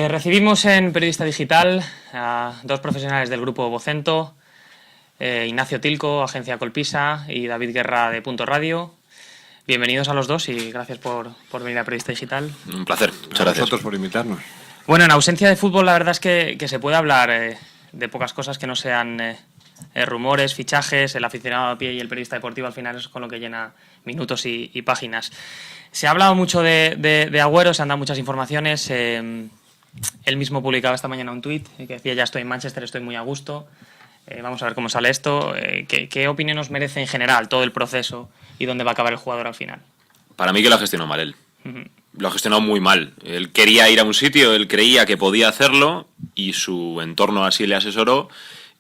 Recibimos en Periodista Digital a dos profesionales del grupo Vocento, Ignacio Tilco, Agencia Colpisa, y David Guerra de Punto Radio. Bienvenidos a los dos y gracias por venir a Periodista Digital. Un placer, muchas gracias. A vosotros por invitarnos. Bueno, en ausencia de fútbol la verdad es que se puede hablar de pocas cosas que no sean rumores, fichajes. El aficionado a pie y el periodista deportivo al final es con lo que llena minutos y páginas. Se ha hablado mucho de Agüero, se han dado muchas informaciones. Él mismo publicaba esta mañana un tuit que decía: ya estoy en Manchester, estoy muy a gusto. Vamos a ver cómo sale esto. ¿Qué opinión nos merece en general todo el proceso y dónde va a acabar el jugador al final? Para mí que lo ha gestionado mal él. Lo ha gestionado muy mal. Él quería ir a un sitio, él creía que podía hacerlo y su entorno así le asesoró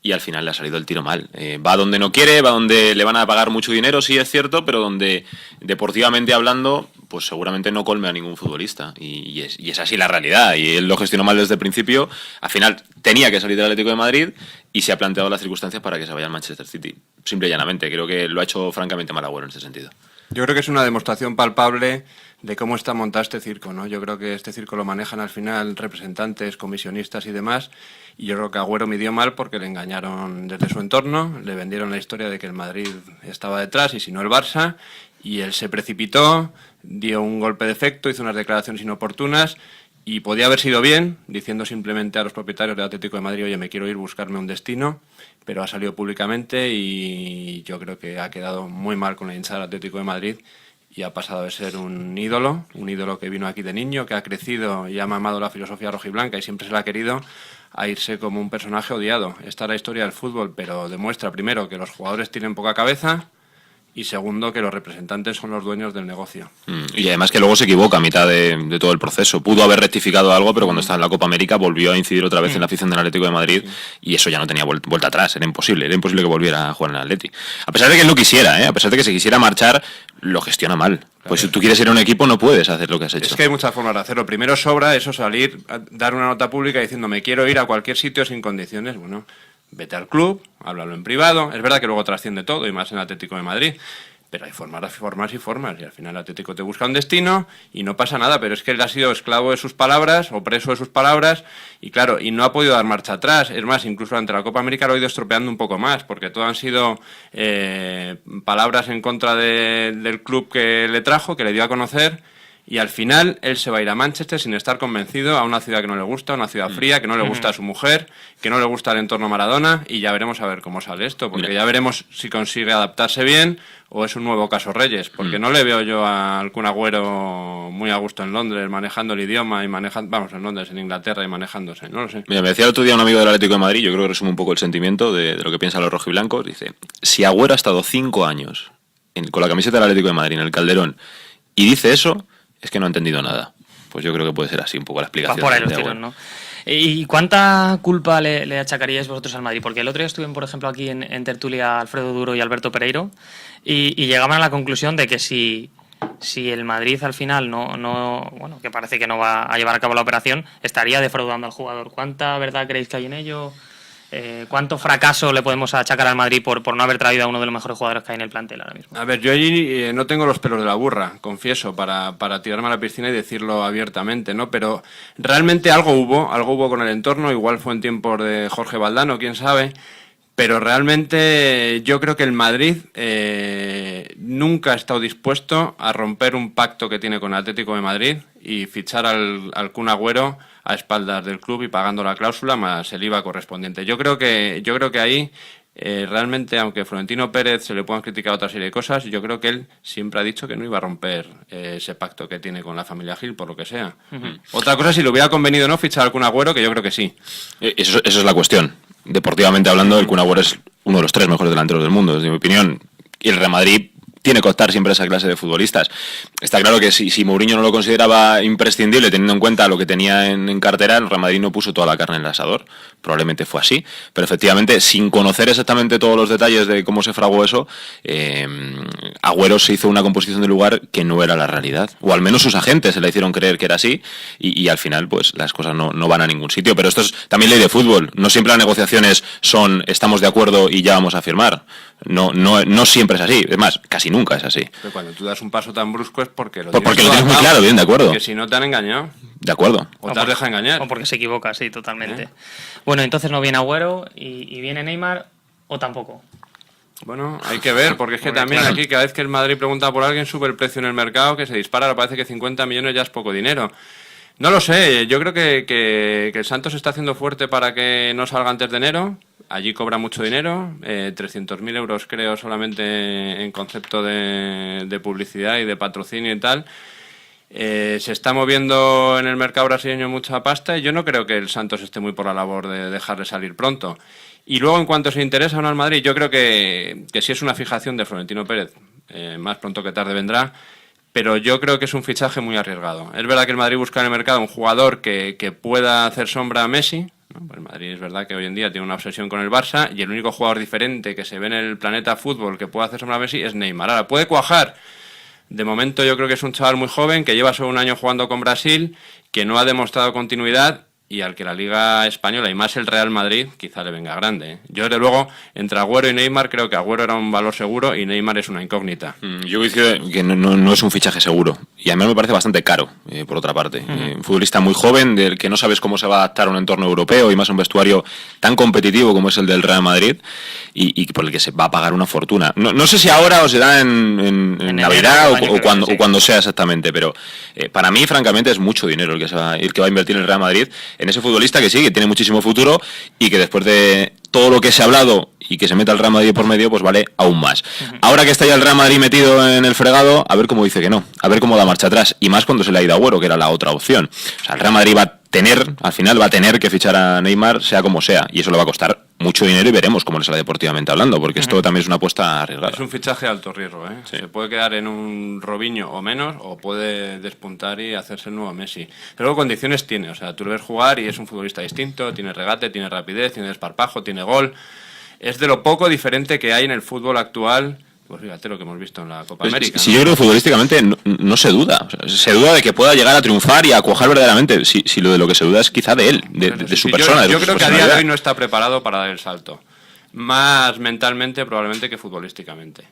y al final le ha salido el tiro mal. Va donde no quiere, va donde le van a pagar mucho dinero, sí es cierto, pero donde deportivamente hablando, pues seguramente no colme a ningún futbolista. Y es así la realidad. Y él lo gestionó mal desde el principio. Al final tenía que salir del Atlético de Madrid y se ha planteado las circunstancias para que se vaya al Manchester City. Simple y llanamente. Creo que lo ha hecho francamente mal Agüero en este sentido. Yo creo que es una demostración palpable de cómo está montado este circo, ¿no? Yo creo que este circo lo manejan al final representantes, comisionistas y demás, y yo creo que Agüero midió mal porque le engañaron desde su entorno, le vendieron la historia de que el Madrid estaba detrás y si no el Barça, y él se precipitó, dio un golpe de efecto, hizo unas declaraciones inoportunas y podía haber sido bien, diciendo simplemente a los propietarios del Atlético de Madrid: oye, me quiero ir, buscarme un destino, pero ha salido públicamente y yo creo que ha quedado muy mal con la hinchada del Atlético de Madrid y ha pasado de ser un ídolo que vino aquí de niño, que ha crecido y ha mamado la filosofía rojiblanca y siempre se la ha querido, a irse como un personaje odiado. Esta es la historia del fútbol, pero demuestra primero que los jugadores tienen poca cabeza y segundo que los representantes son los dueños del negocio. Y además que luego se equivoca a mitad de todo el proceso. Pudo haber rectificado algo, pero cuando estaba en la Copa América volvió a incidir otra vez en la afición del Atlético de Madrid y eso ya no tenía vuelta atrás. Era imposible que volviera a jugar en el Atleti. A pesar de que él no quisiera, a pesar de que se quisiera marchar, lo gestiona mal. Claro. Pues si tú quieres ir a un equipo no puedes hacer lo que has hecho. Es que hay muchas formas de hacerlo. Primero sobra eso, salir, dar una nota pública diciendo me quiero ir a cualquier sitio sin condiciones. Bueno, vete al club, háblalo en privado. Es verdad que luego trasciende todo, y más en el Atlético de Madrid. Pero hay formas y al final el Atlético te busca un destino y no pasa nada, pero es que él ha sido esclavo de sus palabras o preso de sus palabras y claro, y no ha podido dar marcha atrás. Es más, incluso ante la Copa América lo ha ido estropeando un poco más, porque todo han sido palabras en contra del club que le trajo, que le dio a conocer, y al final él se va a ir a Manchester sin estar convencido, a una ciudad que no le gusta, una ciudad fría, que no le gusta a su mujer, que no le gusta el entorno Maradona, y ya veremos a ver cómo sale esto, porque ya veremos si consigue adaptarse bien o es un nuevo caso Reyes, porque no le veo yo al Kun Agüero muy a gusto en Londres, manejando el idioma y en Londres, en Inglaterra y manejándose, no lo sé. Mira, me decía el otro día un amigo del Atlético de Madrid, yo creo que resume un poco el sentimiento de lo que piensan los rojiblancos, dice: si Agüero ha estado 5 años con la camiseta del Atlético de Madrid en el Calderón y dice eso, es que no ha entendido nada. Pues yo creo que puede ser así un poco la explicación. Va por ahí los tiros, ¿no? ¿Y cuánta culpa le achacaríais vosotros al Madrid? Porque el otro día estuvieron, por ejemplo, aquí en tertulia Alfredo Duro y Alberto Pereiro y llegaban a la conclusión de que si el Madrid al final bueno, que parece que no va a llevar a cabo la operación, estaría defraudando al jugador. ¿Cuánta verdad creéis que hay en ello? ¿Cuánto fracaso le podemos achacar al Madrid por no haber traído a uno de los mejores jugadores que hay en el plantel ahora mismo? A ver, yo allí no tengo los pelos de la burra, confieso, para tirarme a la piscina y decirlo abiertamente, ¿no? Pero realmente algo hubo con el entorno, igual fue en tiempos de Jorge Valdano, quién sabe, pero realmente yo creo que el Madrid nunca ha estado dispuesto a romper un pacto que tiene con el Atlético de Madrid y fichar al Kun Agüero a espaldas del club y pagando la cláusula más el IVA correspondiente. Yo creo que ahí realmente, aunque Florentino Pérez se le puedan criticar otra serie de cosas, yo creo que él siempre ha dicho que no iba a romper ese pacto que tiene con la familia Gil, por lo que sea. Otra cosa, si le hubiera convenido no fichar al Kun Agüero, que yo creo que sí. Eso es la cuestión. Deportivamente hablando, el Kun Agüero es uno de los 3 mejores delanteros del mundo, desde mi opinión. Y el Real Madrid tiene que optar siempre a esa clase de futbolistas. Está claro que si Mourinho no lo consideraba imprescindible, teniendo en cuenta lo que tenía en cartera, el Real Madrid no puso toda la carne en el asador. Probablemente fue así. Pero efectivamente, sin conocer exactamente todos los detalles de cómo se fraguó eso, Agüero se hizo una composición de lugar que no era la realidad. O al menos sus agentes se le hicieron creer que era así y al final pues las cosas no van a ningún sitio. Pero esto es también ley de fútbol. No siempre las negociaciones son estamos de acuerdo y ya vamos a firmar. No siempre es así. Es más, casi nunca es así. Pero cuando tú das un paso tan brusco es porque lo tienes muy claro, bien, de acuerdo. Porque si no te han engañado. De acuerdo. O te has dejado engañar. O porque se equivoca, sí, totalmente. Bueno, entonces no viene Agüero y viene Neymar o tampoco. Bueno, hay que ver, porque es que también aquí cada vez que el Madrid pregunta por alguien sube el precio en el mercado, que se dispara, parece que 50 millones ya es poco dinero. No lo sé, yo creo que el Santos está haciendo fuerte para que no salga antes de enero. Allí cobra mucho dinero, 300.000 euros creo solamente en concepto de publicidad y de patrocinio y tal. Se está moviendo en el mercado brasileño mucha pasta y yo no creo que el Santos esté muy por la labor de dejarle salir pronto. Y luego, en cuanto se interesa o no al Madrid, yo creo que sí es una fijación de Florentino Pérez, más pronto que tarde vendrá, pero yo creo que es un fichaje muy arriesgado. Es verdad que el Madrid busca en el mercado un jugador que pueda hacer sombra a Messi, ¿no? Pues el Madrid es verdad que hoy en día tiene una obsesión con el Barça y el único jugador diferente que se ve en el planeta fútbol que pueda hacer sombra a Messi es Neymar. Ahora, puede cuajar. De momento yo creo que es un chaval muy joven que lleva solo un año jugando con Brasil, que no ha demostrado continuidad y al que la Liga Española y más el Real Madrid quizá le venga grande, ¿eh? Yo desde luego entre Agüero y Neymar creo que Agüero era un valor seguro y Neymar es una incógnita. Yo coincido que no es un fichaje seguro y además me parece bastante caro, por otra parte. Un futbolista muy joven del que no sabes cómo se va a adaptar a un entorno europeo y más a un vestuario tan competitivo como es el del Real Madrid y por el que se va a pagar una fortuna. No sé si ahora o será en Navidad o cuando sea exactamente, pero para mí francamente es mucho dinero el que va a invertir en el Real Madrid en ese futbolista que sí, que tiene muchísimo futuro y que después de todo lo que se ha hablado y que se meta el Real Madrid por medio, pues vale aún más. Ahora que está ya el Real Madrid metido en el fregado, a ver cómo dice que no, a ver cómo da marcha atrás, y más cuando se le ha ido a Agüero, que era la otra opción. O sea, el Real Madrid al final va a tener que fichar a Neymar, sea como sea, y eso le va a costar mucho dinero y veremos cómo le sale deportivamente hablando, porque esto también es una apuesta arriesgada. Es un fichaje de alto riesgo, ¿eh? Sí. Se puede quedar en un Robinho o menos, o puede despuntar y hacerse el nuevo Messi. Pero luego condiciones tiene, o sea, tú lo ves jugar y es un futbolista distinto, tiene regate, tiene rapidez, tiene desparpajo, tiene gol. Es de lo poco diferente que hay en el fútbol actual. Pues fíjate lo que hemos visto en la Copa América. Sí, ¿no? Yo creo que futbolísticamente no se duda. O sea, se duda de que pueda llegar a triunfar y a cuajar verdaderamente. Si lo de lo que se duda es quizá de él, de su persona. Yo creo que a día de hoy no está preparado para dar el salto. Más mentalmente probablemente que futbolísticamente.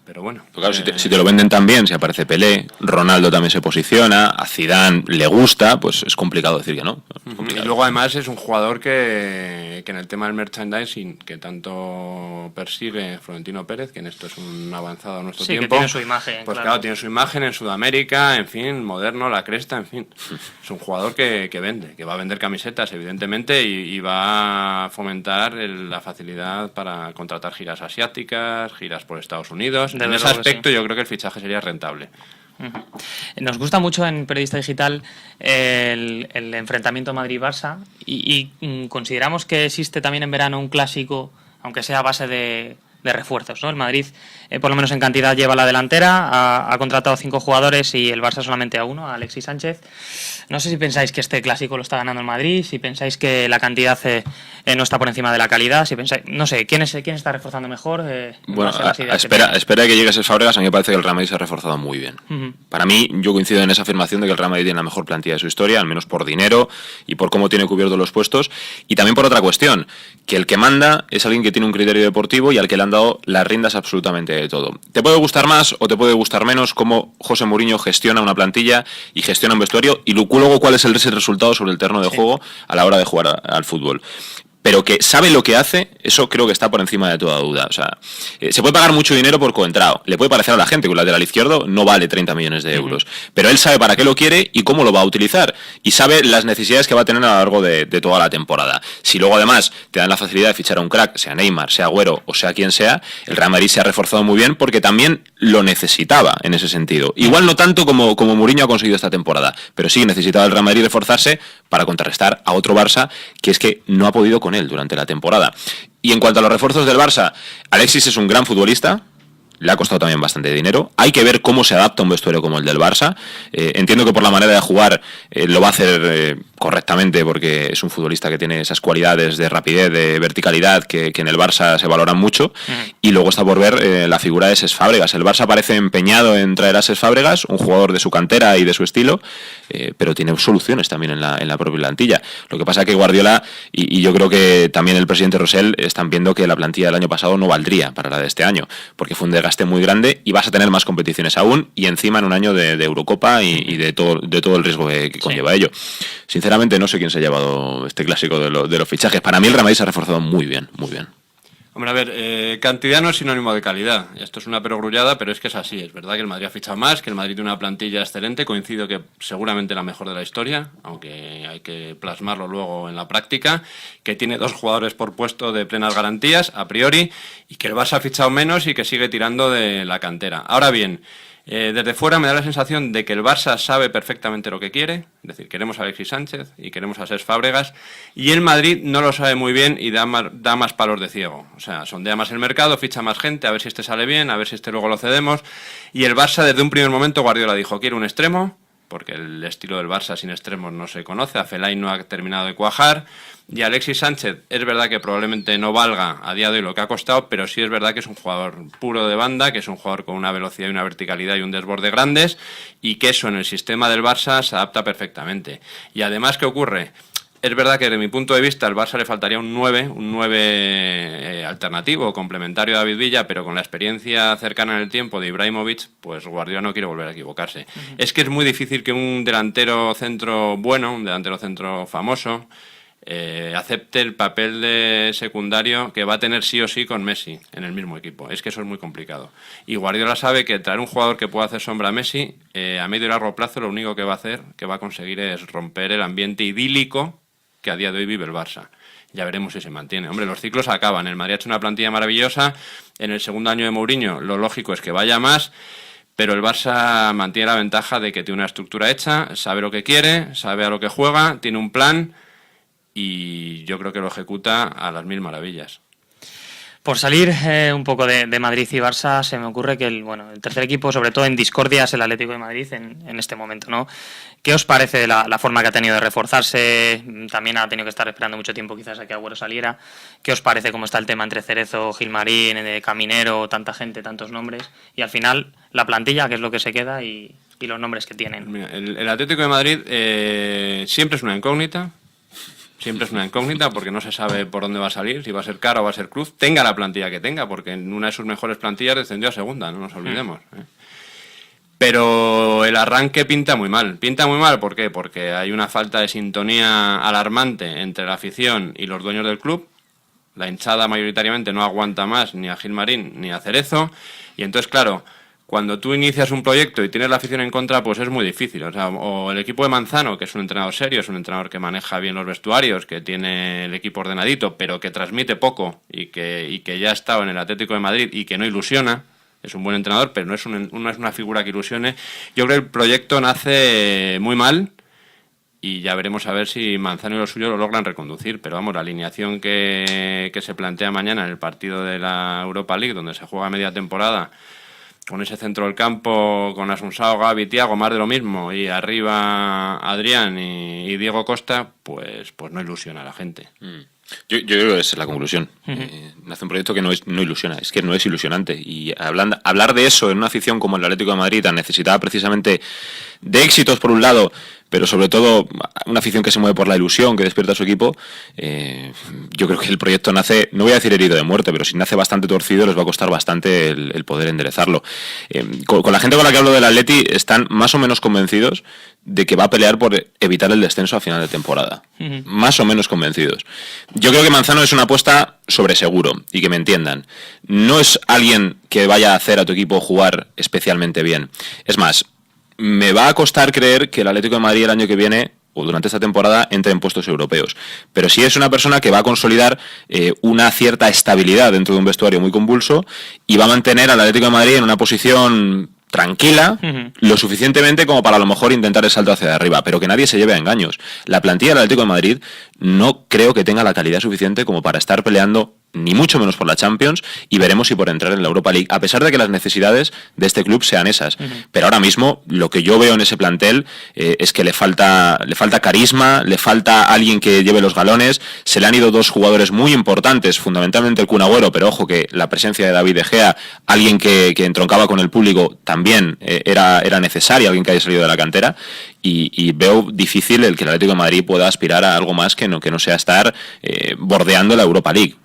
Pero bueno. Pero claro, si te lo venden tan bien, si aparece Pelé, Ronaldo también se posiciona, a Zidane le gusta, pues es complicado decir que no. Y luego además es un jugador que en el tema del merchandising que tanto persigue Florentino Pérez, que en esto es un avanzado a nuestro tiempo. Que tiene su imagen. Pues claro, tiene su imagen en Sudamérica, en fin, moderno, la cresta, en fin. Es un jugador que vende, que va a vender camisetas, evidentemente, y va a fomentar la facilidad para contratar giras asiáticas, giras por Estados Unidos. En ese aspecto yo creo que el fichaje sería rentable. Nos gusta mucho en Periodista Digital el enfrentamiento Madrid-Barça y consideramos que existe también en verano un clásico, aunque sea a base de refuerzos, ¿no? El Madrid, por lo menos en cantidad, lleva la delantera, ha contratado 5 jugadores y el Barça solamente a 1, a Alexis Sánchez. No sé si pensáis que este clásico lo está ganando el Madrid, si pensáis que la cantidad no está por encima de la calidad, si pensáis, no sé, ¿quién está reforzando mejor? Bueno, espera que llegue ese Fábregas, a mí me parece que el Real Madrid se ha reforzado muy bien. Para mí, yo coincido en esa afirmación de que el Real Madrid tiene la mejor plantilla de su historia, al menos por dinero y por cómo tiene cubiertos los puestos, y también por otra cuestión, que el que manda es alguien que tiene un criterio deportivo y al que le han dado las riendas absolutamente de todo. Te puede gustar más o te puede gustar menos cómo José Mourinho gestiona una plantilla y gestiona un vestuario y luego cuál es el resultado sobre el terreno de juego a la hora de jugar al fútbol. Pero que sabe lo que hace, eso creo que está por encima de toda duda. O sea, se puede pagar mucho dinero por coentrado. Le puede parecer a la gente que un lateral izquierdo no vale 30 millones de euros. Pero él sabe para qué lo quiere y cómo lo va a utilizar. Y sabe las necesidades que va a tener a lo largo de toda la temporada. Si luego además te dan la facilidad de fichar a un crack, sea Neymar, sea Agüero o sea quien sea, el Real Madrid se ha reforzado muy bien porque también lo necesitaba en ese sentido. Igual no tanto como Mourinho ha conseguido esta temporada, pero sí necesitaba el Real Madrid reforzarse para contrarrestar a otro Barça que es que no ha podido con él durante la temporada. Y en cuanto a los refuerzos del Barça, Alexis es un gran futbolista, le ha costado también bastante dinero. Hay que ver cómo se adapta un vestuario como el del Barça. Entiendo que por la manera de jugar lo va a hacer correctamente, porque es un futbolista que tiene esas cualidades de rapidez, de verticalidad, que en el Barça se valoran mucho. Y luego está por ver la figura de Cesc Fàbregas. El Barça parece empeñado en traer a Cesc Fàbregas, un jugador de su cantera y de su estilo, pero tiene soluciones también en la propia plantilla. Lo que pasa es que Guardiola, y yo creo que también el presidente Rosell, están viendo que la plantilla del año pasado no valdría para la de este año, porque fue un desgaste muy grande y vas a tener más competiciones aún, y encima en un año de Eurocopa y de todo el riesgo que conlleva ello. Sinceramente no sé quién se ha llevado este clásico de los fichajes. Para mí el Real Madrid se ha reforzado muy bien, muy bien. Hombre, a ver, cantidad no es sinónimo de calidad. Esto es una perogrullada, pero es que es así. Es verdad que el Madrid ha fichado más, que el Madrid tiene una plantilla excelente. Coincido que seguramente la mejor de la historia, aunque hay que plasmarlo luego en la práctica. Que tiene 2 jugadores por puesto de plenas garantías, a priori, y que el Barça ha fichado menos y que sigue tirando de la cantera. Ahora bien, desde fuera me da la sensación de que el Barça sabe perfectamente lo que quiere, es decir, queremos a Alexis Sánchez y queremos a Cesc Fàbregas, y el Madrid no lo sabe muy bien y da más palos de ciego. O sea, sondea más el mercado, ficha más gente, a ver si este sale bien, a ver si este luego lo cedemos, y el Barça desde un primer momento, Guardiola dijo, quiero un extremo, porque el estilo del Barça sin extremos no se conoce, a Fellaini no ha terminado de cuajar, y Alexis Sánchez es verdad que probablemente no valga a día de hoy lo que ha costado, pero sí es verdad que es un jugador puro de banda, que es un jugador con una velocidad y una verticalidad y un desborde grandes, y que eso en el sistema del Barça se adapta perfectamente. Y además, ¿qué ocurre? Es verdad que desde mi punto de vista al Barça le faltaría un 9 alternativo o complementario a David Villa, pero con la experiencia cercana en el tiempo de Ibrahimovic, pues Guardiola no quiere volver a equivocarse. Es que es muy difícil que un delantero centro bueno, un delantero centro famoso, acepte el papel de secundario que va a tener sí o sí con Messi en el mismo equipo. Es que eso es muy complicado. Y Guardiola sabe que traer un jugador que pueda hacer sombra a Messi, a medio y largo plazo lo único que va a hacer, que va a conseguir es romper el ambiente idílico que a día de hoy vive el Barça. Ya veremos si se mantiene. Hombre, los ciclos acaban. El Madrid ha hecho una plantilla maravillosa. En el segundo año de Mourinho lo lógico es que vaya más, pero el Barça mantiene la ventaja de que tiene una estructura hecha, sabe lo que quiere, sabe a lo que juega, tiene un plan y yo creo que lo ejecuta a las 1000 maravillas. Por salir un poco de Madrid y Barça, se me ocurre que el tercer equipo, sobre todo en discordia, es el Atlético de Madrid en este momento, ¿no? ¿Qué os parece la forma que ha tenido de reforzarse? También ha tenido que estar esperando mucho tiempo quizás a que Agüero saliera. ¿Qué os parece cómo está el tema entre Cerezo, Gilmarín, Caminero, tanta gente, tantos nombres? Y al final, la plantilla, que es lo que se queda y los nombres que tienen. Mira, el Atlético de Madrid siempre es una incógnita. Siempre es una incógnita porque no se sabe por dónde va a salir, si va a ser Cara o va a ser Cruz, tenga la plantilla que tenga, porque en una de sus mejores plantillas descendió a segunda, no nos olvidemos. Pero el arranque pinta muy mal. ¿Pinta muy mal? ¿Por qué? Porque hay una falta de sintonía alarmante entre la afición y los dueños del club. La hinchada mayoritariamente no aguanta más ni a Gilmarín ni a Cerezo. Y entonces, claro, cuando tú inicias un proyecto y tienes la afición en contra, pues es muy difícil. O sea, o el equipo de Manzano, que es un entrenador serio, es un entrenador que maneja bien los vestuarios, que tiene el equipo ordenadito, pero que transmite poco y que ya ha estado en el Atlético de Madrid y que no ilusiona. Es un buen entrenador, pero no es una figura que ilusione. Yo creo que el proyecto nace muy mal y ya veremos a ver si Manzano y los suyos lo logran reconducir. Pero vamos, la alineación que se plantea mañana en el partido de la Europa League, donde se juega media temporada, con ese centro del campo, con Assunção, Gavi, Thiago, más de lo mismo, y arriba Adrián y Diego Costa, pues no ilusiona a la gente. Yo creo que esa es la conclusión. Nace un proyecto que no ilusiona, es que no es ilusionante. Y hablar de eso en una afición como el Atlético de Madrid, tan necesitada precisamente de éxitos por un lado, pero sobre todo una afición que se mueve por la ilusión, que despierta a su equipo, yo creo que el proyecto nace, no voy a decir herido de muerte, pero si nace bastante torcido les va a costar bastante el poder enderezarlo. Con la gente con la que hablo del Atleti están más o menos convencidos de que va a pelear por evitar el descenso a final de temporada. Más o menos convencidos. Yo creo que Manzano es una apuesta sobre seguro, y que me entiendan. No es alguien que vaya a hacer a tu equipo jugar especialmente bien. Es más, me va a costar creer que el Atlético de Madrid el año que viene o durante esta temporada entre en puestos europeos. Pero sí es una persona que va a consolidar una cierta estabilidad dentro de un vestuario muy convulso y va a mantener al Atlético de Madrid en una posición tranquila, lo suficientemente como para a lo mejor intentar el salto hacia arriba, pero que nadie se lleve a engaños. La plantilla del Atlético de Madrid no creo que tenga la calidad suficiente como para estar peleando ni mucho menos por la Champions, y veremos si por entrar en la Europa League, a pesar de que las necesidades de este club sean esas. Pero ahora mismo lo que yo veo en ese plantel es que le falta carisma, le falta alguien que lleve los galones. Se le han ido dos jugadores muy importantes, fundamentalmente el Kun Agüero, pero ojo que la presencia de David De Gea, alguien que entroncaba con el público, también era necesaria, alguien que haya salido de la cantera. Y veo difícil el que el Atlético de Madrid pueda aspirar a algo más que no sea estar bordeando la Europa League.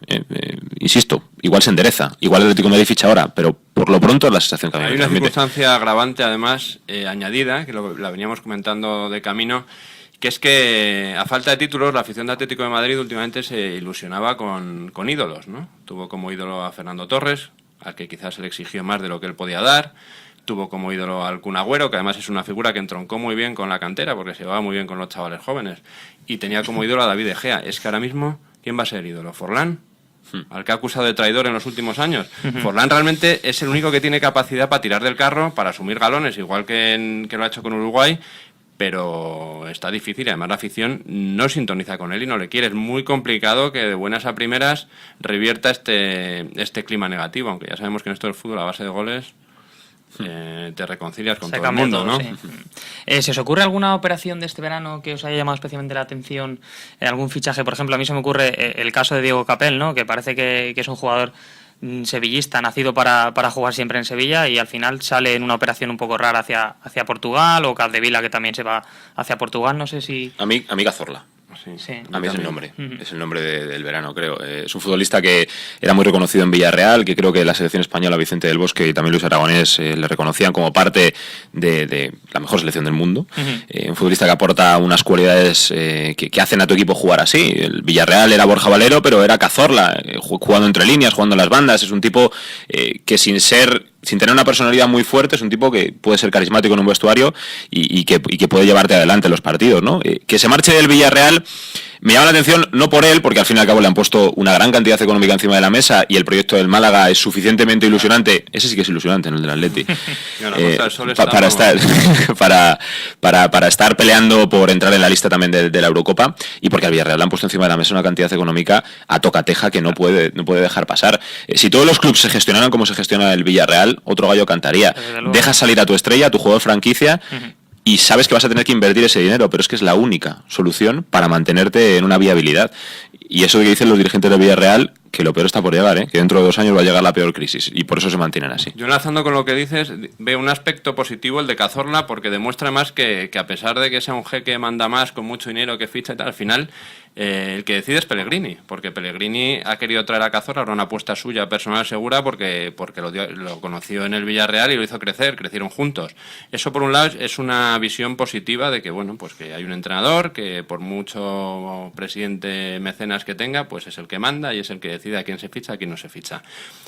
Insisto, igual se endereza, igual el Atlético de Madrid ficha ahora, pero por lo pronto es la sensación que a mí me transmite. Hay una circunstancia agravante, además, añadida, que la veníamos comentando de camino, que es que a falta de títulos la afición de Atlético de Madrid últimamente se ilusionaba con ídolos, ¿no? Tuvo como ídolo a Fernando Torres, al que quizás se le exigió más de lo que él podía dar. Tuvo como ídolo al Kun Agüero, que además es una figura que entroncó muy bien con la cantera, porque se llevaba muy bien con los chavales jóvenes. Y tenía como ídolo a David De Gea. Es que ahora mismo, ¿quién va a ser ídolo? ¿Forlán? Al que ha acusado de traidor en los últimos años. Forlán realmente es el único que tiene capacidad para tirar del carro, para asumir galones, igual que lo ha hecho con Uruguay, pero está difícil y además la afición no sintoniza con él y no le quiere. Es muy complicado que de buenas a primeras revierta este clima negativo, aunque ya sabemos que en esto del fútbol a base de goles te reconcilias con todo el mundo, ¿no? Sí. ¿Se os ocurre alguna operación de este verano que os haya llamado especialmente la atención? ¿Algún fichaje? Por ejemplo, a mí se me ocurre el caso de Diego Capel, ¿no? Que parece que es un jugador sevillista, nacido para jugar siempre en Sevilla, y al final sale en una operación un poco rara hacia Portugal, o Capdevila, que también se va hacia Portugal. No sé si... A mí Cazorla. Sí. A mí es el nombre, es el nombre del verano, creo. Es un futbolista que era muy reconocido en Villarreal, que creo que la selección española, Vicente del Bosque y también Luis Aragonés le reconocían como parte de la mejor selección del mundo. Un futbolista que aporta unas cualidades que hacen a tu equipo jugar así. El Villarreal era Borja Valero, pero era Cazorla, jugando entre líneas, jugando en las bandas. Es un tipo que sin tener una personalidad muy fuerte, es un tipo que puede ser carismático en un vestuario y que puede llevarte adelante los partidos, ¿no? Que se marche del Villarreal me llama la atención, no por él, porque al fin y al cabo le han puesto una gran cantidad económica encima de la mesa y el proyecto del Málaga es suficientemente ilusionante. Ese sí que es ilusionante, no el del Atleti. Para estar peleando por entrar en la lista también de la Eurocopa, y porque al Villarreal le han puesto encima de la mesa una cantidad económica a tocateja que no puede dejar pasar. Si todos los clubes se gestionaran como se gestiona el Villarreal, otro gallo cantaría. Dejas salir a tu estrella, a tu jugador franquicia, y sabes que vas a tener que invertir ese dinero, pero es que es la única solución para mantenerte en una viabilidad. Y eso que dicen los dirigentes del Villarreal, que lo peor está por llegar, que dentro de 2 años va a llegar la peor crisis, y por eso se mantienen así. Yo, enlazando con lo que dices, veo un aspecto positivo el de Cazorla, porque demuestra más que a pesar de que sea un jeque manda más, con mucho dinero, que ficha y tal, al final el que decide es Pellegrini, porque Pellegrini ha querido traer a Cazorla, era una apuesta suya personal segura, porque lo conoció en el Villarreal y lo hizo crecer, crecieron juntos. Eso por un lado es una visión positiva de que, bueno, pues que hay un entrenador que por mucho presidente mecenas que tenga, pues es el que manda y es el que decide a quién se ficha, a quién no se ficha.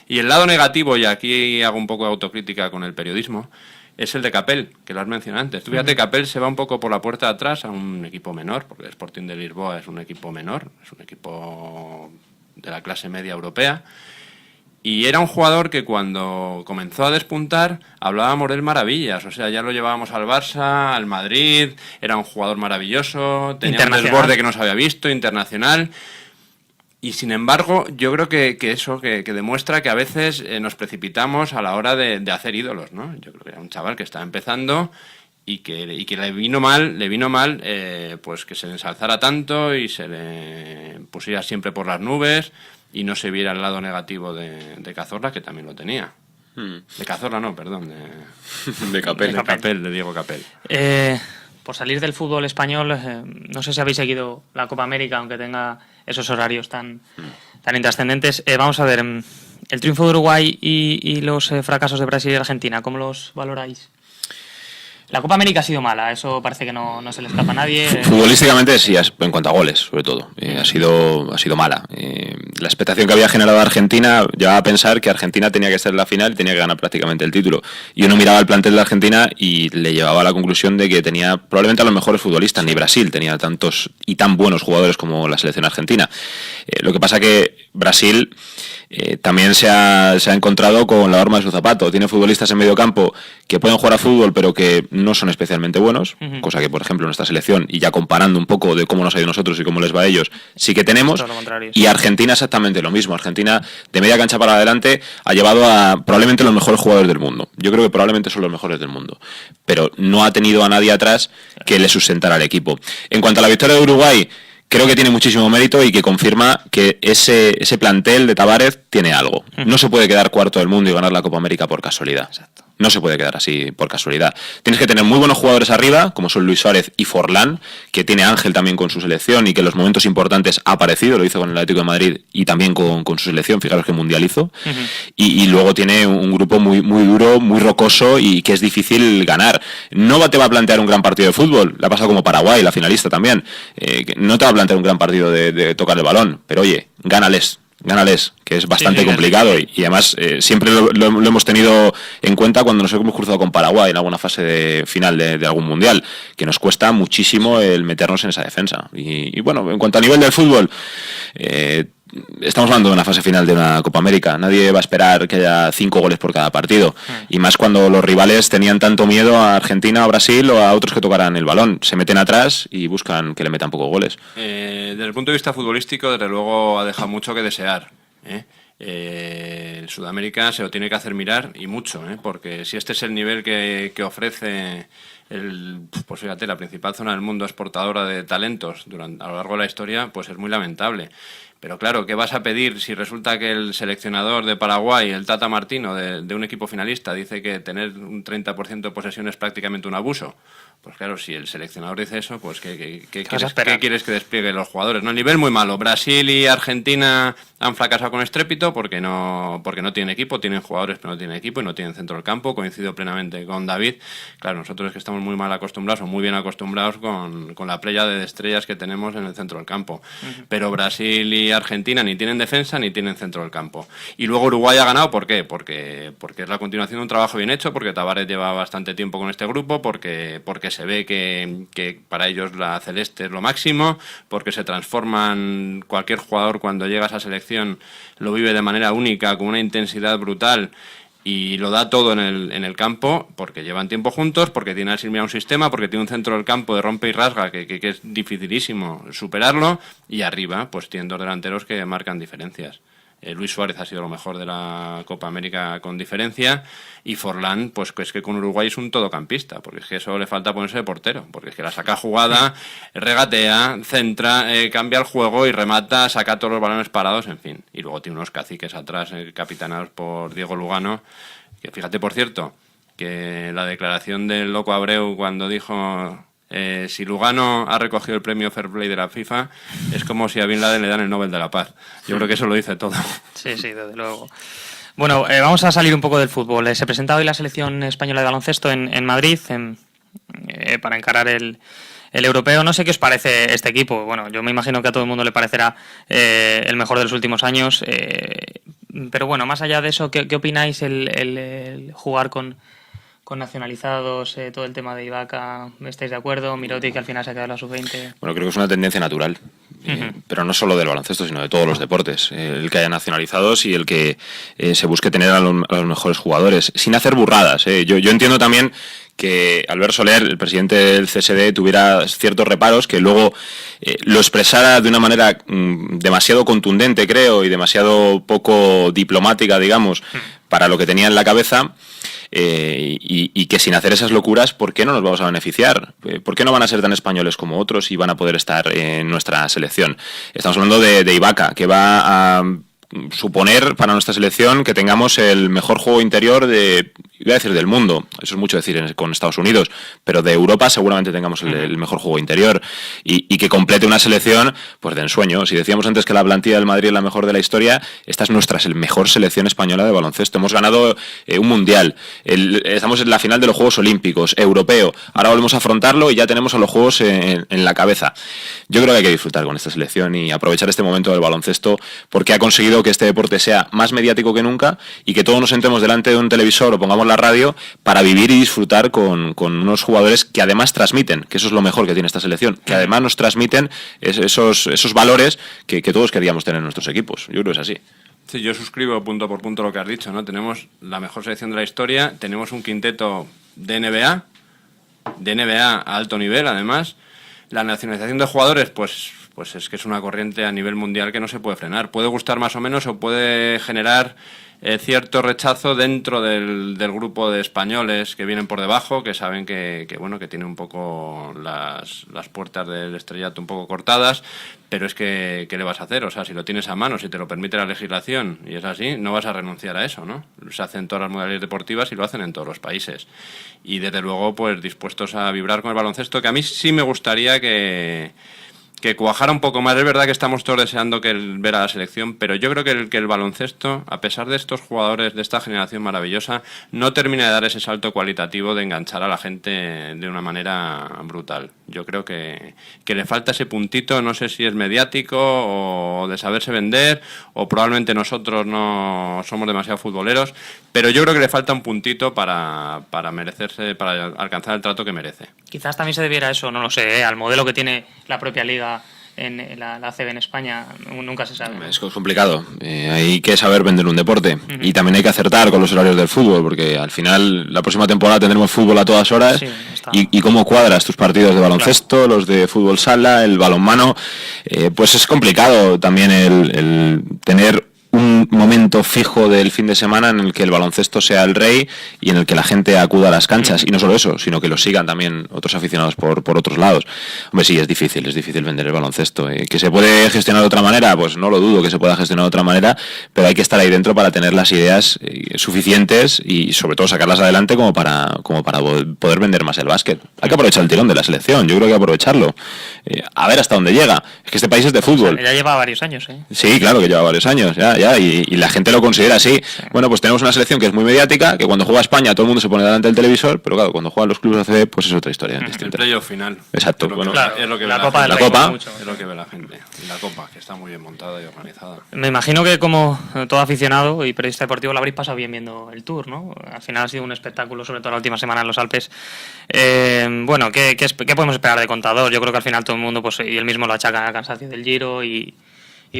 Y el lado negativo, y aquí hago un poco de autocrítica con el periodismo, es el de Capel, que lo has mencionado antes. Tú fíjate, Capel se va un poco por la puerta de atrás a un equipo menor, porque el Sporting de Lisboa es un equipo menor, es un equipo de la clase media europea, y era un jugador que cuando comenzó a despuntar hablábamos de él maravillas, o sea, ya lo llevábamos al Barça, al Madrid, era un jugador maravilloso, tenía un desborde que no se había visto, internacional. Y sin embargo, yo creo que eso demuestra que a veces nos precipitamos a la hora de hacer ídolos, ¿no? Yo creo que era un chaval que estaba empezando y que le vino mal pues que se le ensalzara tanto y se le pusiera siempre por las nubes y no se viera el lado negativo de Cazorla, que también lo tenía. De Cazorla no, perdón, de Capel, de Diego Capel. Por salir del fútbol español, no sé si habéis seguido la Copa América, aunque tenga esos horarios tan intrascendentes. Vamos a ver, el triunfo de Uruguay y los fracasos de Brasil y Argentina, ¿cómo los valoráis? La Copa América ha sido mala, eso parece que no se le escapa a nadie. Futbolísticamente sí, en cuanto a goles, sobre todo. Ha sido mala. La expectación que había generado Argentina llevaba a pensar que Argentina tenía que estar en la final y tenía que ganar prácticamente el título. Y uno miraba el plantel de Argentina y le llevaba a la conclusión de que tenía probablemente a los mejores futbolistas. Ni Brasil tenía tantos y tan buenos jugadores como la selección argentina. Lo que pasa que Brasil también se ha encontrado con la horma de su zapato. Tiene futbolistas en medio campo que pueden jugar a fútbol pero que no son especialmente buenos, cosa que por ejemplo en nuestra selección, y ya comparando un poco de cómo nos ha ido a nosotros y cómo les va a ellos, sí que tenemos. Y Argentina exactamente lo mismo. Argentina de media cancha para adelante ha llevado a probablemente los mejores jugadores del mundo. Yo creo que probablemente son los mejores del mundo, pero no ha tenido a nadie atrás que le sustentara al equipo. En cuanto a la victoria de Uruguay, creo que tiene muchísimo mérito y que confirma que ese plantel de Tavares tiene algo. No se puede quedar cuarto del mundo y ganar la Copa América por casualidad. Exacto. No se puede quedar así por casualidad. Tienes que tener muy buenos jugadores arriba, como son Luis Suárez y Forlán, que tiene Ángel también con su selección y que en los momentos importantes ha aparecido, lo hizo con el Atlético de Madrid y también con su selección, fijaros que mundial hizo. Y luego tiene un grupo muy, muy duro, muy rocoso y que es difícil ganar. No te va a plantear un gran partido de fútbol, le ha pasado como Paraguay, la finalista también. No te va a plantear un gran partido de tocar el balón, pero oye, gánales, que es bastante complicado y además siempre lo hemos tenido en cuenta cuando nos hemos cruzado con Paraguay en alguna fase de final de algún mundial, que nos cuesta muchísimo el meternos en esa defensa. Y bueno, en cuanto a nivel del fútbol, estamos hablando de una fase final de una Copa América. Nadie va a esperar que haya 5 goles por cada partido. Y más cuando los rivales tenían tanto miedo a Argentina, a Brasil o a otros que tocaran el balón. Se meten atrás y buscan que le metan pocos goles. Desde el punto de vista futbolístico, desde luego ha dejado mucho que desear. Sudamérica se lo tiene que hacer mirar y mucho, porque si este es el nivel que ofrece pues fíjate, la principal zona del mundo exportadora de talentos a lo largo de la historia, pues es muy lamentable. Pero claro, ¿qué vas a pedir si resulta que el seleccionador de Paraguay, el Tata Martino, de un equipo finalista, dice que tener un 30% de posesión es prácticamente un abuso? Pues claro, si el seleccionador dice eso, pues ¿qué quieres que desplieguen los jugadores? No, a nivel muy malo. Brasil y Argentina han fracasado con estrépito porque no tienen equipo, tienen jugadores pero no tienen equipo y no tienen centro del campo. Coincido plenamente con David. Claro, nosotros es que estamos muy mal acostumbrados o muy bien acostumbrados con la playa de estrellas que tenemos en el centro del campo. Pero Brasil y Argentina ni tienen defensa ni tienen centro del campo. Y luego Uruguay ha ganado, ¿por qué? Porque es la continuación de un trabajo bien hecho, porque Tavares lleva bastante tiempo con este grupo, porque se ve que para ellos la celeste es lo máximo, porque se transforman, cualquier jugador cuando llega a esa selección lo vive de manera única, con una intensidad brutal y lo da todo en el campo, porque llevan tiempo juntos, porque tiene asimilado un sistema, porque tiene un centro del campo de rompe y rasga que es dificilísimo superarlo, y arriba pues tienen dos delanteros que marcan diferencias. Luis Suárez ha sido lo mejor de la Copa América con diferencia, y Forlán, pues es que con Uruguay es un todocampista, porque es que eso le falta ponerse de portero, porque es que la saca jugada, regatea, centra, cambia el juego y remata, saca todos los balones parados, en fin. Y luego tiene unos caciques atrás, capitanados por Diego Lugano, que fíjate, por cierto, que la declaración del loco Abreu cuando dijo... si Lugano ha recogido el premio Fair Play de la FIFA, es como si a Bin Laden le dan el Nobel de la Paz. Yo creo que eso lo dice todo. Sí, desde luego. Bueno, vamos a salir un poco del fútbol. Se presenta hoy la selección española de baloncesto en Madrid para encarar el europeo. No sé qué os parece este equipo. Bueno, yo me imagino que a todo el mundo le parecerá el mejor de los últimos años. Pero bueno, más allá de eso, ¿qué opináis el jugar con nacionalizados, todo el tema de Ibaka? ¿Estáis de acuerdo? Mirotic, que al final se ha quedado en la sub-20. Bueno, creo que es una tendencia natural, pero no solo del baloncesto, sino de todos los deportes. El que haya nacionalizados y el que se busque tener a los mejores jugadores, sin hacer burradas. Yo entiendo también que Albert Soler, el presidente del CSD, tuviera ciertos reparos, que luego lo expresara de una manera demasiado contundente, creo, y demasiado poco diplomática, digamos, para lo que tenía en la cabeza. Y que sin hacer esas locuras, ¿por qué no nos vamos a beneficiar? ¿Por qué no van a ser tan españoles como otros y van a poder estar en nuestra selección? Estamos hablando de Ibaka, que va a suponer para nuestra selección que tengamos el mejor juego interior iba a decir del mundo, eso es mucho decir con Estados Unidos, pero de Europa seguramente tengamos el mejor juego interior y que complete una selección pues de ensueño. Si decíamos antes que la plantilla del Madrid es la mejor de la historia, esta es nuestra mejor selección española de baloncesto. Hemos ganado un mundial, estamos en la final de los Juegos Olímpicos, europeo, ahora volvemos a afrontarlo y ya tenemos a los Juegos en la cabeza. Yo creo que hay que disfrutar con esta selección y aprovechar este momento del baloncesto, porque ha conseguido que este deporte sea más mediático que nunca y que todos nos sentemos delante de un televisor o pongamos la radio para vivir y disfrutar con unos jugadores que además transmiten, que eso es lo mejor que tiene esta selección, que además nos transmiten esos valores que todos queríamos tener en nuestros equipos. Yo creo que es así. Sí, yo suscribo punto por punto lo que has dicho, ¿no? Tenemos la mejor selección de la historia, tenemos un quinteto de NBA a alto nivel, además. La nacionalización de jugadores, pues es que es una corriente a nivel mundial que no se puede frenar. Puede gustar más o menos o puede generar cierto rechazo dentro del grupo de españoles que vienen por debajo, que saben que tienen un poco las puertas del estrellato un poco cortadas, pero es que ¿qué le vas a hacer? O sea, si lo tienes a mano, si te lo permite la legislación y es así, no vas a renunciar a eso, ¿no? Se hacen todas las modalidades deportivas y lo hacen en todos los países. Y desde luego, pues dispuestos a vibrar con el baloncesto, que a mí sí me gustaría que cuajara un poco más. Es verdad que estamos todos deseando ver a la selección, pero yo creo que el baloncesto, a pesar de estos jugadores de esta generación maravillosa, no termina de dar ese salto cualitativo de enganchar a la gente de una manera brutal. Yo creo que le falta ese puntito, no sé si es mediático o de saberse vender, o probablemente nosotros no somos demasiado futboleros, pero yo creo que le falta un puntito para merecerse, para alcanzar el trato que merece. Quizás también se debiera a eso, no lo sé, al modelo que tiene la propia liga en la ACB en España, nunca se sabe. Es complicado, hay que saber vender un deporte y también hay que acertar con los horarios del fútbol, porque al final la próxima temporada tendremos fútbol a todas horas. Sí, y cómo cuadras tus partidos de baloncesto, claro, los de fútbol sala, el balonmano, pues es complicado también el tener un momento fijo del fin de semana en el que el baloncesto sea el rey y en el que la gente acuda a las canchas, y no solo eso, sino que lo sigan también otros aficionados por otros lados. Hombre, sí, es difícil vender el baloncesto. ¿Que se puede gestionar de otra manera? Pues no lo dudo que se pueda gestionar de otra manera, pero hay que estar ahí dentro para tener las ideas suficientes y sobre todo sacarlas adelante como para poder vender más el básquet. Hay que aprovechar el tirón de la selección, yo creo que hay que aprovecharlo. A ver hasta dónde llega. Es que este país es de fútbol. O sea, ya lleva varios años, ¿eh? Sí, claro que lleva varios años, y la gente lo considera así. Sí. Bueno, pues tenemos una selección que es muy mediática, que cuando juega España todo el mundo se pone delante del televisor, pero claro, cuando juegan los clubes ACB, pues es otra historia. El playoff final. Exacto. Es lo que la ve Copa la del gente. Rey, Es lo que ve la gente. Y la Copa, que está muy bien montada y organizada. Me imagino que como todo aficionado y periodista deportivo lo habréis pasado bien viendo el Tour, ¿no? Al final ha sido un espectáculo, sobre todo la última semana en los Alpes. Bueno, ¿qué podemos esperar de Contador? Yo creo que al final todo el mundo, pues, y él mismo lo achaca al cansancio del Giro y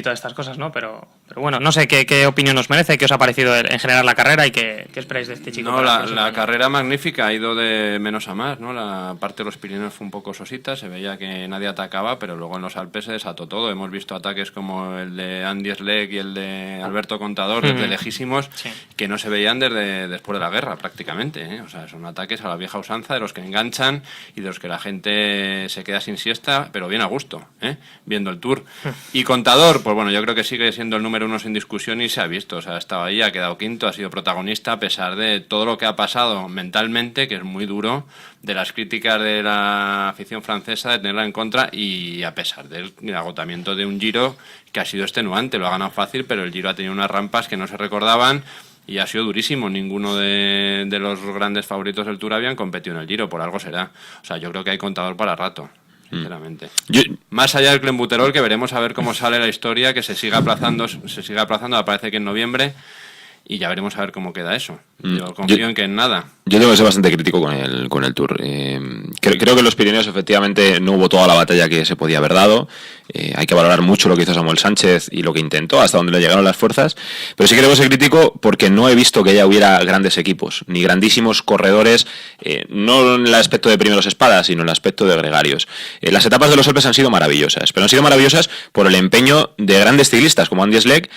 todas estas cosas, ¿no? Pero bueno, no sé qué opinión os merece, qué os ha parecido en general la carrera y qué esperáis de este chico. No, la carrera magnífica, ha ido de menos a más, ¿no? La parte de los Pirineos fue un poco sosita, se veía que nadie atacaba, pero luego en los Alpes se desató todo. Hemos visto ataques como el de Andy Schleck y el de Alberto Contador desde lejísimos, sí, que no se veían desde después de la guerra prácticamente, ¿eh? O sea, son ataques a la vieja usanza de los que enganchan y de los que la gente se queda sin siesta, pero bien a gusto, ¿eh? Viendo el Tour. Y Contador, pues bueno, yo creo que sigue siendo el número uno sin discusión y se ha visto, o sea, ha estado ahí, ha quedado quinto, ha sido protagonista a pesar de todo lo que ha pasado mentalmente, que es muy duro, de las críticas de la afición francesa, de tenerla en contra, y a pesar del agotamiento de un Giro que ha sido extenuante, lo ha ganado fácil, pero el Giro ha tenido unas rampas que no se recordaban y ha sido durísimo. Ninguno de los grandes favoritos del Tour habían competido en el Giro, por algo será. O sea, yo creo que hay Contador para rato, sinceramente. Más allá del clenbuterol, que veremos a ver cómo sale la historia, que se siga aplazando, parece que en noviembre, y ya veremos a ver cómo queda eso. Yo confío en que en nada. Yo tengo que ser bastante crítico con el Tour. Creo que en los Pirineos efectivamente no hubo toda la batalla que se podía haber dado. Hay que valorar mucho lo que hizo Samuel Sánchez y lo que intentó, hasta donde le llegaron las fuerzas. Pero sí que debo ser crítico porque no he visto que ya hubiera grandes equipos, ni grandísimos corredores, no en el aspecto de primeros espadas, sino en el aspecto de gregarios. Las etapas de los Alpes han sido maravillosas, pero han sido maravillosas por el empeño de grandes ciclistas como Andy Schleck,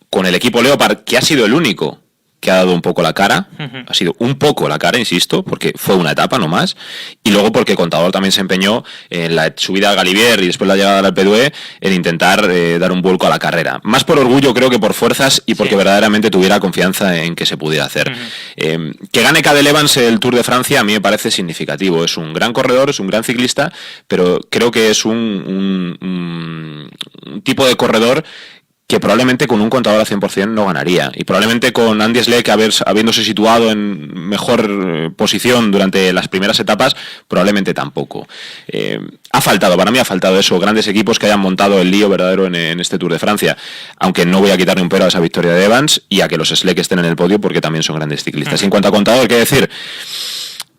con el equipo Leopard, que ha sido el único que ha dado un poco la cara, ha sido un poco la cara, insisto, porque fue una etapa no más, y luego porque Contador también se empeñó en la subida a Galibier y después la llegada al Alpe d'Huez en intentar dar un vuelco a la carrera. Más por orgullo, creo, que por fuerzas y porque verdaderamente tuviera confianza en que se pudiera hacer. Que gane Cadel Evans el Tour de Francia a mí me parece significativo. Es un gran corredor, es un gran ciclista, pero creo que es un tipo de corredor que probablemente con un Contador al 100% no ganaría. Y probablemente con Andy Schleck, habiéndose situado en mejor posición durante las primeras etapas, probablemente tampoco. Para mí ha faltado eso, grandes equipos que hayan montado el lío verdadero en este Tour de Francia. Aunque no voy a quitarle un pero a esa victoria de Evans y a que los Schleck estén en el podio porque también son grandes ciclistas. Y en cuanto a Contador, ¿qué decir?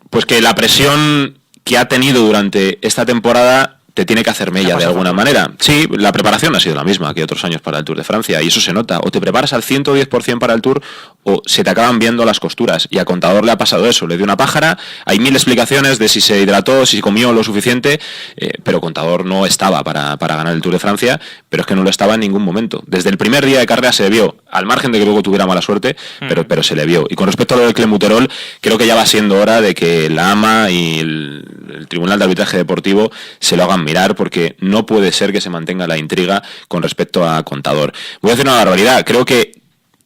Pues que la presión que ha tenido durante esta temporada te tiene que hacer mella de alguna manera. Sí, la preparación ha sido la misma que otros años para el Tour de Francia y eso se nota. O te preparas al 110% para el Tour o se te acaban viendo las costuras. Y a Contador le ha pasado eso, le dio una pájara, hay 1000 explicaciones de si se hidrató, si comió lo suficiente, pero Contador no estaba para ganar el Tour de Francia, pero es que no lo estaba en ningún momento. Desde el primer día de carrera se le vio, al margen de que luego tuviera mala suerte, pero se le vio. Y con respecto a lo del Clenbuterol, creo que ya va siendo hora de que la AMA y el Tribunal de Arbitraje Deportivo se lo hagan mirar, porque no puede ser que se mantenga la intriga con respecto a Contador. Voy a decir una barbaridad, creo que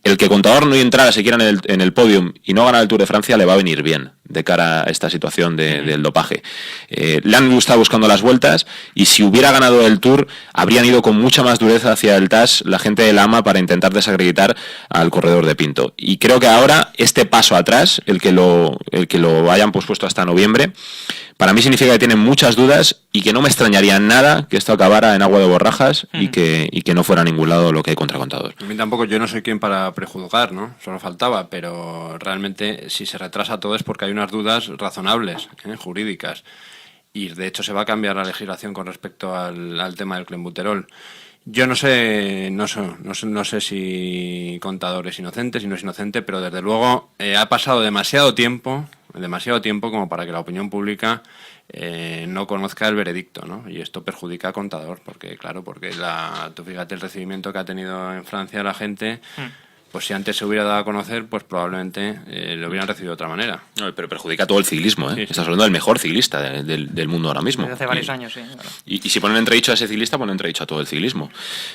el que Contador no entrara siquiera en el podium y no ganar el Tour de Francia le va a venir bien de cara a esta situación del dopaje. Le han estado buscando las vueltas y si hubiera ganado el Tour habrían ido con mucha más dureza hacia el TAS la gente de la AMA para intentar desacreditar al corredor de Pinto. Y creo que ahora este paso atrás, el que lo hayan pospuesto hasta noviembre, para mí significa que tienen muchas dudas y que no me extrañaría nada que esto acabara en agua de borrajas y que no fuera a ningún lado lo que hay contra Contador. A mí tampoco, yo no soy quien para prejuzgar, ¿no? Solo faltaba, pero realmente si se retrasa todo es porque hay unas dudas razonables, jurídicas. Y de hecho se va a cambiar la legislación con respecto al tema del Clenbuterol. Yo no sé si Contador es inocente, si no es inocente, pero desde luego ha pasado demasiado tiempo como para que la opinión pública no conozca el veredicto, ¿no? Y esto perjudica a Contador, porque tú fíjate el recibimiento que ha tenido en Francia la gente, pues si antes se hubiera dado a conocer, pues probablemente lo hubieran recibido de otra manera. No, pero perjudica a todo el ciclismo, ¿eh? Sí, sí. Estás hablando del mejor ciclista del mundo ahora mismo. Desde hace varios años, sí. Claro. Y si ponen entredicho a ese ciclista, ponen entredicho a todo el ciclismo.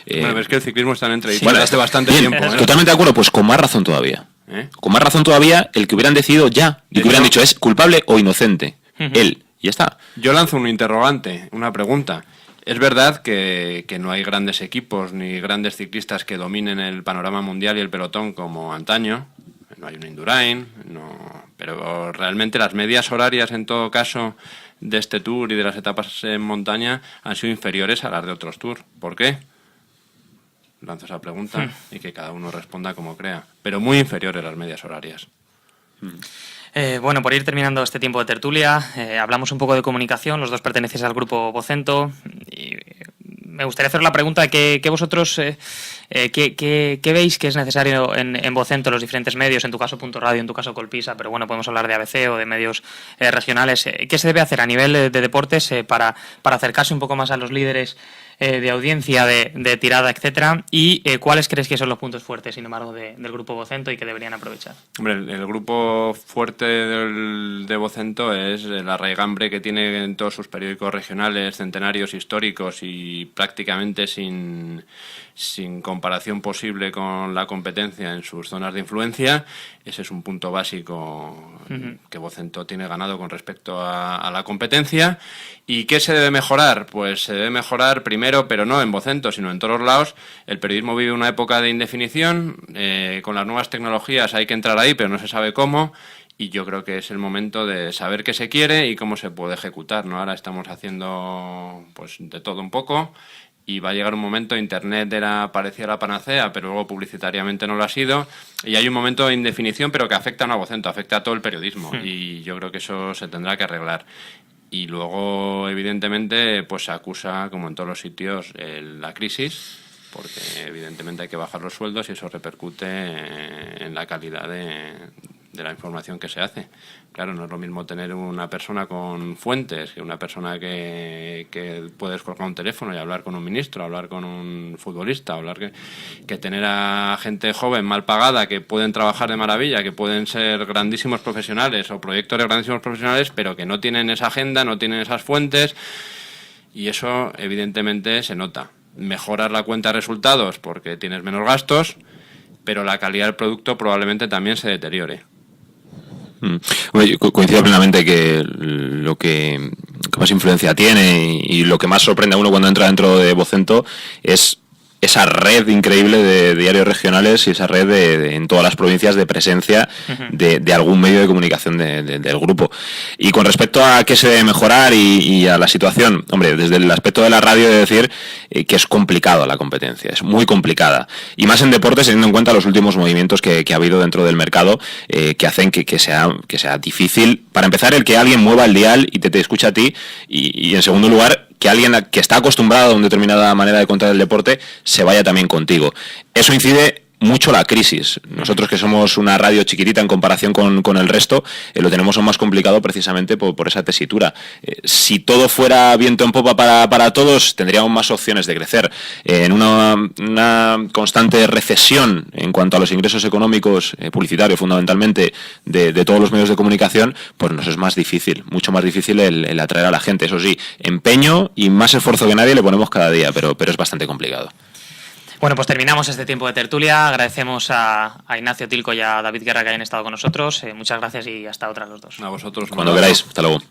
Bueno, es que el ciclismo está en entredicho desde hace bastante tiempo. Totalmente de acuerdo, pues con más razón todavía. Con más razón todavía el que hubieran decidido ya, y que hubieran dicho es culpable o inocente. Él, y ya está. Yo lanzo un interrogante, una pregunta. Es verdad que no hay grandes equipos ni grandes ciclistas que dominen el panorama mundial y el pelotón como antaño. No hay un Indurain, pero realmente las medias horarias en todo caso de este Tour y de las etapas en montaña han sido inferiores a las de otros Tours. ¿Por qué? Lanzo esa pregunta y que cada uno responda como crea. Pero muy inferiores las medias horarias. Bueno, por ir terminando este tiempo de tertulia, hablamos un poco de comunicación, los dos pertenecéis al grupo Vocento, y me gustaría hacer la pregunta de que vosotros, ¿qué veis que es necesario en Vocento, los diferentes medios, en tu caso Punto Radio, en tu caso Colpisa, pero bueno, podemos hablar de ABC o de medios regionales, ¿qué se debe hacer a nivel de deportes para acercarse un poco más a los líderes de audiencia, de tirada, etcétera, y cuáles crees que son los puntos fuertes, sin embargo, del grupo Vocento y que deberían aprovechar? Hombre, el grupo fuerte de Vocento es el arraigambre que tiene en todos sus periódicos regionales, centenarios, históricos y prácticamente sin comparación posible con la competencia en sus zonas de influencia. Ese es un punto básico que Vocento tiene ganado con respecto a la competencia. ¿Y qué se debe mejorar? Pues se debe mejorar primero, pero no en Vocento, sino en todos lados. El periodismo vive una época de indefinición. Con las nuevas tecnologías hay que entrar ahí, pero no se sabe cómo. Y yo creo que es el momento de saber qué se quiere y cómo se puede ejecutar, ¿no? Ahora estamos haciendo pues de todo un poco. Y va a llegar un momento, Internet parecía la panacea, pero luego publicitariamente no lo ha sido. Y hay un momento de indefinición, pero que afecta no a Vocento, afecta a todo el periodismo. Y yo creo que eso se tendrá que arreglar. Y luego, evidentemente, pues se acusa, como en todos los sitios, la crisis, porque evidentemente hay que bajar los sueldos y eso repercute en la calidad de la información que se hace. Claro, no es lo mismo tener una persona con fuentes que una persona que puedes colgar un teléfono y hablar con un ministro, hablar con un futbolista, que tener a gente joven mal pagada que pueden trabajar de maravilla, que pueden ser grandísimos profesionales o proyectos de grandísimos profesionales, pero que no tienen esa agenda, no tienen esas fuentes, y eso evidentemente se nota. Mejorar la cuenta de resultados porque tienes menos gastos, pero la calidad del producto probablemente también se deteriore. Bueno, yo coincido plenamente que lo que más influencia tiene y lo que más sorprende a uno cuando entra dentro de Vocento es esa red increíble de diarios regionales y esa red en todas las provincias de presencia de algún medio de comunicación del grupo. Y con respecto a qué se debe mejorar y a la situación, hombre, desde el aspecto de la radio he de decir que es complicado la competencia, es muy complicada. Y más en deportes, teniendo en cuenta los últimos movimientos que ha habido dentro del mercado, que hacen que sea difícil, para empezar, el que alguien mueva el dial y te escuche a ti, y en segundo lugar, que alguien que está acostumbrado a una determinada manera de contar el deporte se vaya también contigo. Eso incide mucho la crisis. Nosotros, que somos una radio chiquitita en comparación con el resto, lo tenemos aún más complicado precisamente por esa tesitura. Si todo fuera viento en popa para todos, tendríamos más opciones de crecer. En una constante recesión en cuanto a los ingresos económicos, publicitarios fundamentalmente, de todos los medios de comunicación, pues nos es más difícil, mucho más difícil el atraer a la gente. Eso sí, empeño y más esfuerzo que nadie le ponemos cada día, pero es bastante complicado. Bueno, pues terminamos este tiempo de tertulia. Agradecemos a Ignacio Tilco y a David Guerra que hayan estado con nosotros. Muchas gracias y hasta otra los dos. A vosotros. Cuando queráis. Hasta luego.